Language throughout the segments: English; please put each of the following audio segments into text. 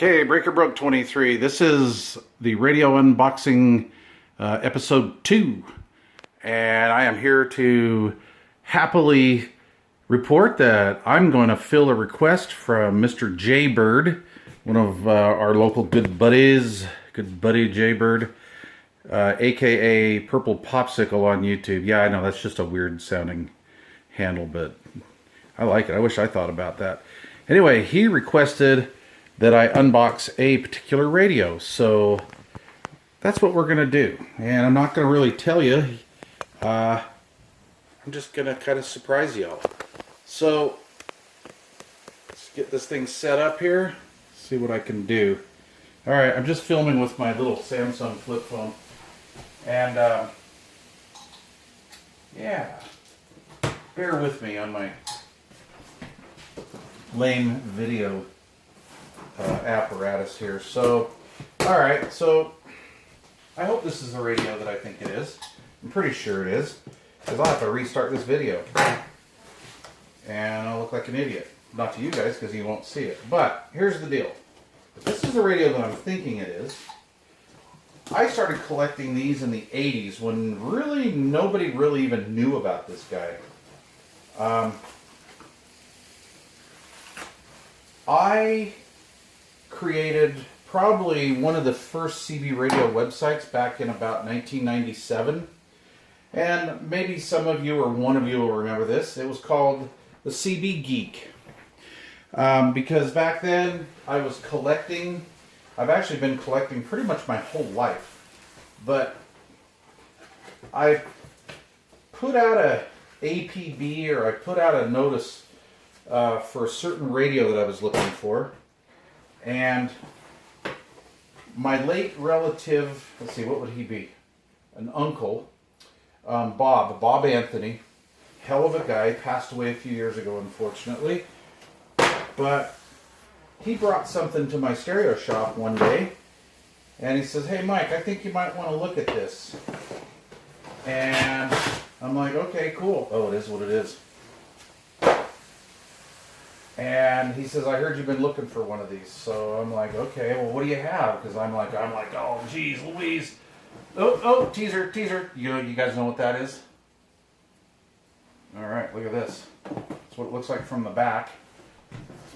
Okay, Breaker Broke 23. This is the radio unboxing episode 2. And I am here to happily report that I'm going to fill a request from Mr. Jaybird, one of our local good buddies, good buddy Jaybird, aka Purple Popsicle on YouTube. Yeah, I know that's just a weird sounding handle, but I like it. I wish I thought about that. Anyway, he requested that I unbox a particular radio, so that's what we're gonna do. And I'm not gonna really tell you. I'm just gonna kind of surprise y'all. So let's get this thing set up here. See what I can do. All right, I'm just filming with my little Samsung flip phone, and yeah, bear with me on my lame video apparatus here. So, alright, so I hope this is the radio that I think it is. I'm pretty sure it is, because I'll have to restart this video. And I'll look like an idiot. Not to you guys, because you won't see it. But, here's the deal. If this is the radio that I'm thinking it is, I started collecting these in the 80s when really nobody really even knew about this guy. I created probably one of the first CB radio websites back in about 1997, and maybe some of you or one of you will remember this. It was called the CB Geek, because back then I was collecting. I've actually been collecting pretty much my whole life, but I put out a APB, or I put out a notice for a certain radio that I was looking for. And my late relative, let's see, what would he be? An uncle, Bob Anthony, hell of a guy, passed away a few years ago, unfortunately. But he brought something to my stereo shop one day, and he says, "Hey Mike, I think you might want to look at this." And I'm like, okay, cool. Oh, it is what it is. And he says, "I heard you've been looking for one of these." So I'm like, okay, well, what do you have? Because I'm like, oh, geez, Louise. Oh, teaser. You guys know what that is? All right, look at this. That's what it looks like from the back.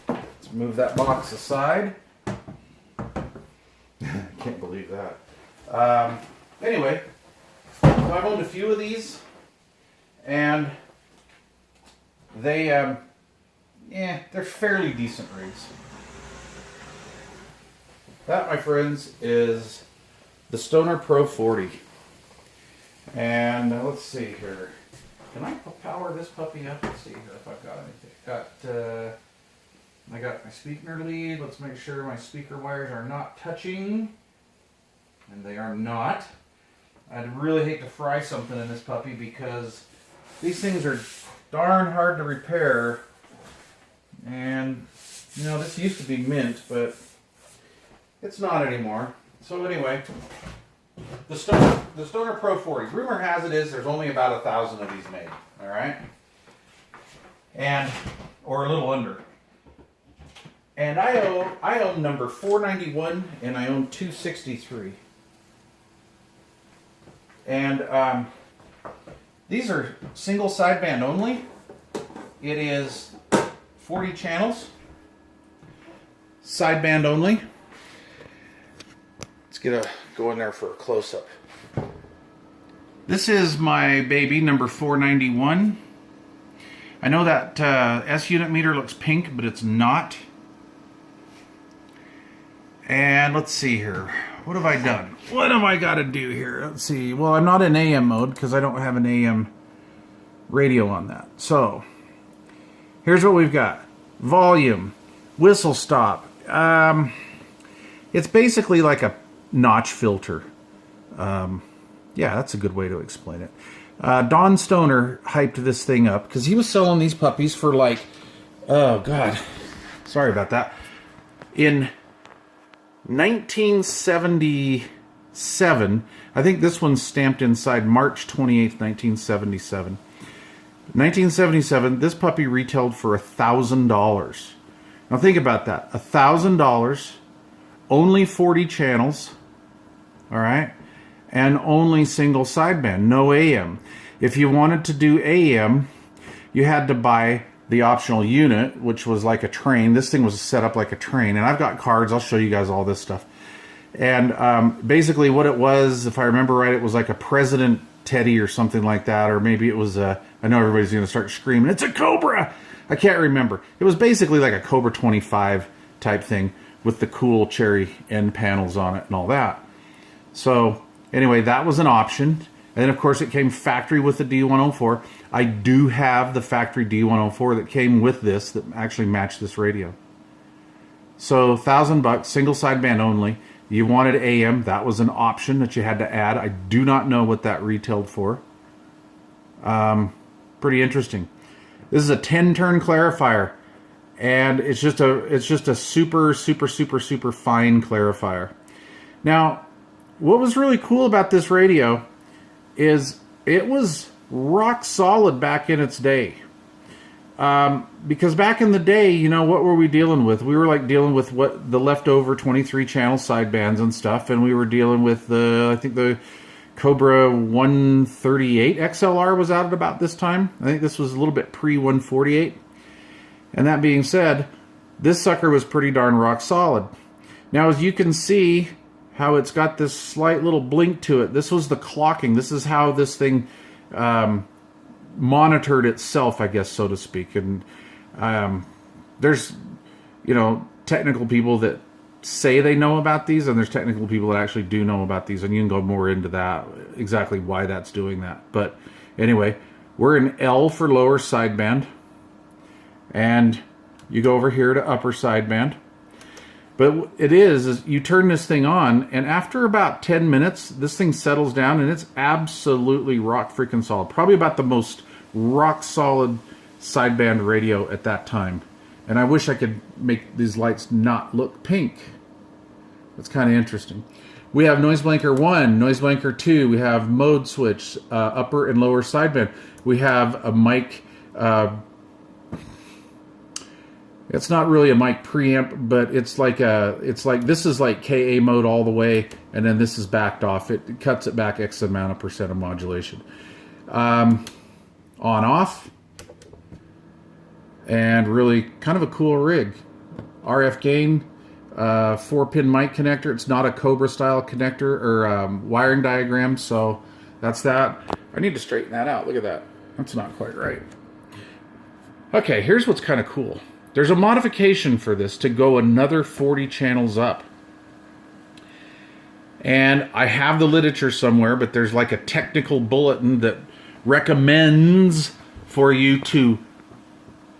Let's move that box aside. I can't believe that. Anyway, so I've owned a few of these, and they, yeah, they're fairly decent rigs. That, my friends, is the Stoner Pro 40. And let's see here. Can I power this puppy up? Let's see here if I've got anything. I got my speaker lead. Let's make sure my speaker wires are not touching. And they are not. I'd really hate to fry something in this puppy because these things are darn hard to repair. And, you know, this used to be mint, but it's not anymore. So anyway, the Stoner Pro 40. Rumor has it is there's only about 1,000 of these made. All right, and or a little under. And I own number 491, and I own 263. And these are single sideband only. It is 40 channels, sideband only. Let's go in there for a close-up. This is my baby, number 491. I know that S unit meter looks pink, but it's not. And let's see here. What have I done? What have I got to do here? Let's see. Well, I'm not in AM mode because I don't have an AM radio on that. So here's what we've got. Volume, whistle stop. It's basically like a notch filter. Yeah, that's a good way to explain it. Don Stoner hyped this thing up because he was selling these puppies for like, oh God, sorry about that. In 1977, I think this one's stamped inside March 28th, 1977. 1977, this puppy retailed for $1,000. Now think about that. $1,000 only 40 channels, all right, and only single sideband, no AM. If you wanted to do AM, you had to buy the optional unit, which was like a train. This thing was set up like a train, and I've got cards. I'll show you guys all this stuff. And basically what it was, if I remember right, it was like a President Teddy or something like that, or maybe it was a, I know everybody's going to start screaming, it's a Cobra! I can't remember. It was basically like a Cobra 25 type thing with the cool cherry end panels on it and all that. So anyway, that was an option. And then of course it came factory with the D104. I do have the factory D104 that came with this that actually matched this radio. So $1,000, single sideband only. You wanted AM, that was an option that you had to add. I do not know what that retailed for. Pretty interesting. This is a 10-turn clarifier, and it's just a super fine clarifier. Now, what was really cool about this radio is it was rock solid back in its day. Because back in the day, you know, what were we dealing with? We were like dealing with what the leftover 23 channel sidebands and stuff, and we were dealing with I think the Cobra 138 XLR was out at about this time. I think this was a little bit pre-148. And that being said, this sucker was pretty darn rock solid. Now, as you can see how it's got this slight little blink to it, this was the clocking. This is how this thing monitored itself, I guess, so to speak. And there's, you know, technical people that say they know about these, and there's technical people that actually do know about these, and you can go more into that, exactly why that's doing that. But anyway, we're in L for lower sideband, and you go over here to upper sideband. But it is you turn this thing on, and after about 10 minutes, this thing settles down, and it's absolutely rock freaking solid. Probably about the most rock solid sideband radio at that time. And I wish I could make these lights not look pink. That's kind of interesting. We have noise blanker 1, noise blanker 2. We have mode switch, upper and lower sideband. We have a mic. It's not really a mic preamp, but it's like this is like KA mode all the way, and then this is backed off. It cuts it back X amount of percent of modulation. On off, and really kind of a cool rig. RF gain, 4-pin mic connector. It's not a Cobra style connector or wiring diagram, so that's that. I need to straighten that out. Look at that. That's not quite right. Okay, here's what's kind of cool. There's a modification for this to go another 40 channels up. And I have the literature somewhere, but there's like a technical bulletin that recommends for you to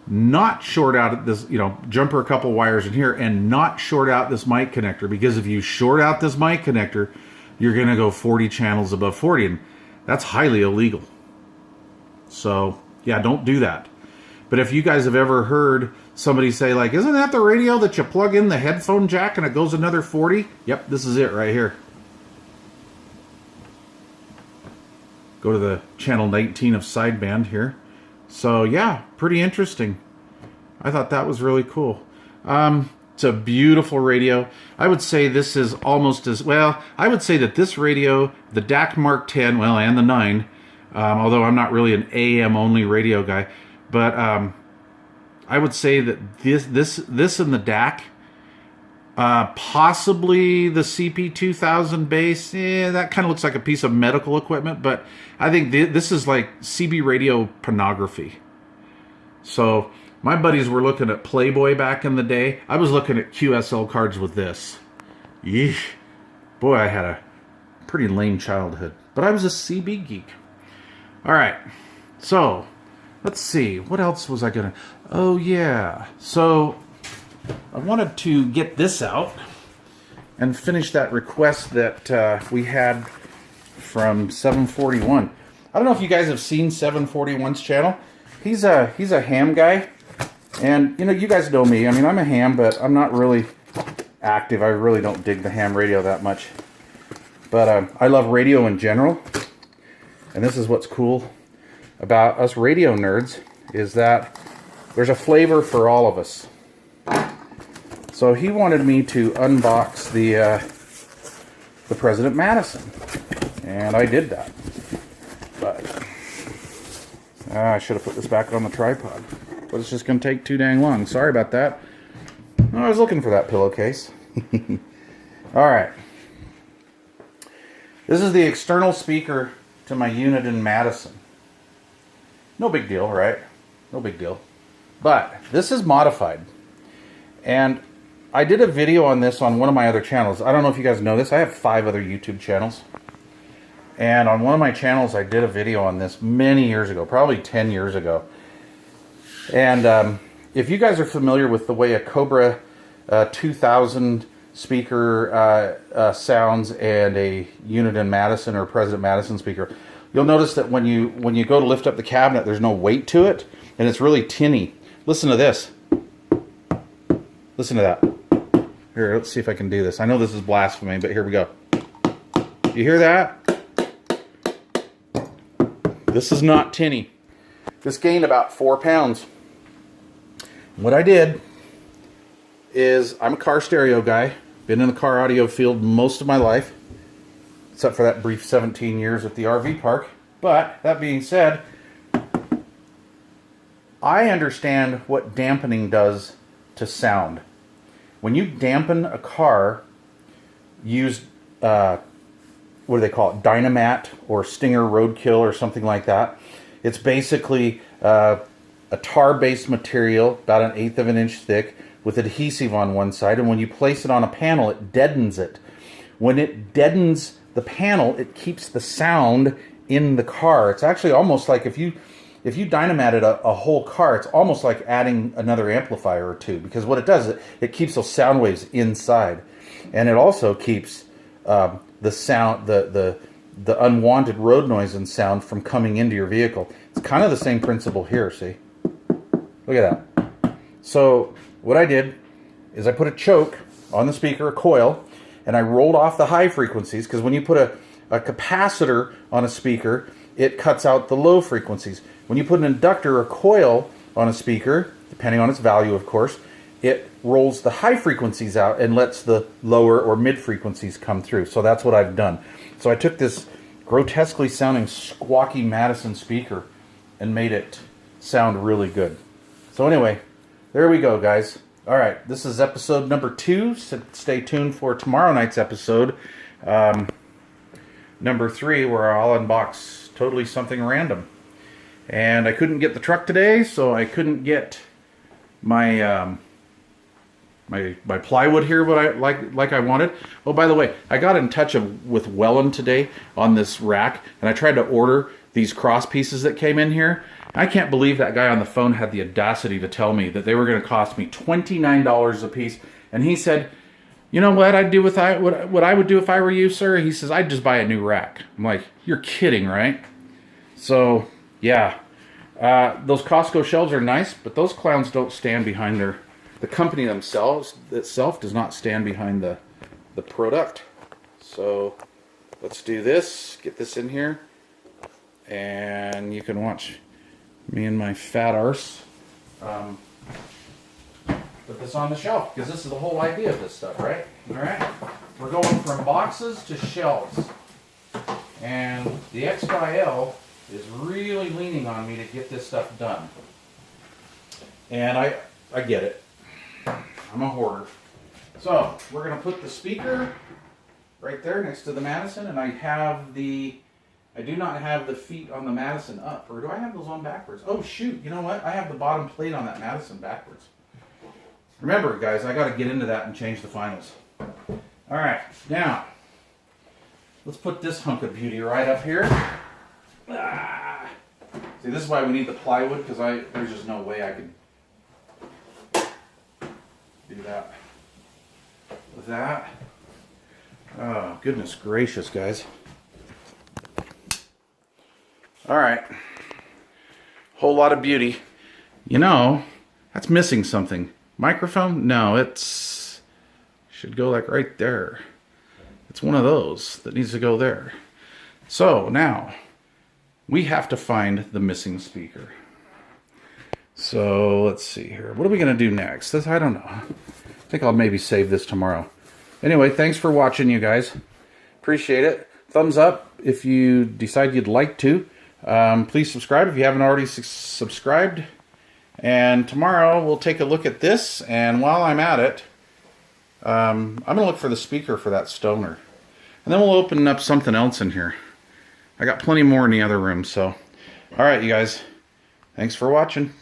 not short out this, you know, jumper a couple wires in here and not short out this mic connector, because if you short out this mic connector, you're going to go 40 channels above 40, and that's highly illegal. So, yeah, don't do that. But if you guys have ever heard somebody say, like, isn't that the radio that you plug in the headphone jack and it goes another 40? Yep, this is it right here. Go to the channel 19 of sideband here. So, yeah, pretty interesting. I thought that was really cool. It's a beautiful radio. I would say this is almost as, well, I would say that this radio, the DAC Mark 10, well, and the 9, although I'm not really an AM-only radio guy, but I would say that this and the DAC, possibly the CP2000 base, that kind of looks like a piece of medical equipment, but I think this is like CB radio pornography. So my buddies were looking at Playboy back in the day. I was looking at QSL cards with this. Yeesh. Boy, I had a pretty lame childhood, but I was a CB geek. All right, so let's see. What else was I going to... Oh, yeah. So I wanted to get this out and finish that request that we had from 741. I don't know if you guys have seen 741's channel. He's a ham guy. And, you know, you guys know me. I mean, I'm a ham, but I'm not really active. I really don't dig the ham radio that much. But I love radio in general. And this is what's cool about us radio nerds, is that there's a flavor for all of us. So So he wanted me to unbox the President Madison, and I did that. But I should have put this back on the tripod, but it's just going to take too dang long. Sorry about that. I was looking for that pillowcase. All right. This is the external speaker to my Uniden Madison. No big deal, right? No big deal. But this is modified. And I did a video on this on one of my other channels. I don't know if you guys know this. I have 5 other YouTube channels. And on one of my channels, I did a video on this many years ago, probably 10 years ago. And if you guys are familiar with the way a Cobra 2000 speaker sounds and a Uniden Madison or President Madison speaker, you'll notice that when you go to lift up the cabinet, there's no weight to it, and it's really tinny. Listen to this. Listen to that. Here, let's see if I can do this. I know this is blasphemy, but here we go. You hear that? This is not tinny. This gained about 4 pounds. What I did is, I'm a car stereo guy. Been in the car audio field most of my life, except for that brief 17 years at the RV park. But, that being said, I understand what dampening does to sound. When you dampen a car, use, what do they call it, Dynamat or Stinger Roadkill or something like that. It's basically a tar-based material, about 1/8 of an inch thick, with adhesive on one side, and when you place it on a panel, it deadens it. When it deadens the panel, it keeps the sound in the car. It's actually almost like if you dynamated a whole car, it's almost like adding another amplifier or two, because what it does is it keeps those sound waves inside, and it also keeps the sound, the unwanted road noise and sound from coming into your vehicle. It's kind of the same principle here. See, look at that. So what I did is I put a choke on the speaker, a coil, and I rolled off the high frequencies, because when you put a capacitor on a speaker, it cuts out the low frequencies. When you put an inductor or coil on a speaker, depending on its value, of course, it rolls the high frequencies out and lets the lower or mid frequencies come through. So that's what I've done. So I took this grotesquely sounding squawky Madison speaker and made it sound really good. So anyway, there we go, guys. All right, this is episode number 2. So stay tuned for tomorrow night's episode, number 3, where I'll unbox totally something random. And I couldn't get the truck today, so I couldn't get my my plywood here, but I like I wanted. Oh, by the way, I got in touch with Welland today on this rack, and I tried to order these cross pieces that came in here. I can't believe that guy on the phone had the audacity to tell me that they were going to cost me $29 a piece. And he said, you know what I'd do what I would do if I were you, sir? He says, I'd just buy a new rack. I'm like, you're kidding, right? So, yeah. Those Costco shelves are nice, but those clowns don't stand behind the company itself does not stand behind the product. So, let's do this. Get this in here. And you can watch me and my fat arse put this on the shelf, because this is the whole idea of this stuff, right? All right, we're going from boxes to shelves, and the XYL is really leaning on me to get this stuff done, and I get it. I'm a hoarder. So we're going to put the speaker right there next to the Madison, and I do not have the feet on the Madison up. Or do I have those on backwards? Oh, shoot. You know what? I have the bottom plate on that Madison backwards. Remember, guys, I got to get into that and change the finals. All right. Now, let's put this hunk of beauty right up here. See, this is why we need the plywood, because there's just no way I could do that with that. Oh, goodness gracious, guys. All right, whole lot of beauty. You know, that's missing something. Microphone? No, should go like right there. It's one of those that needs to go there. So now we have to find the missing speaker. So let's see here. What are we going to do next? This, I don't know. I think I'll maybe save this tomorrow. Anyway, thanks for watching, you guys. Appreciate it. Thumbs up if you decide you'd like to. Please subscribe if you haven't already subscribed. And tomorrow we'll take a look at this. And while I'm at it, I'm going to look for the speaker for that Stoner. And then we'll open up something else in here. I got plenty more in the other room. So, all right, you guys. Thanks for watching.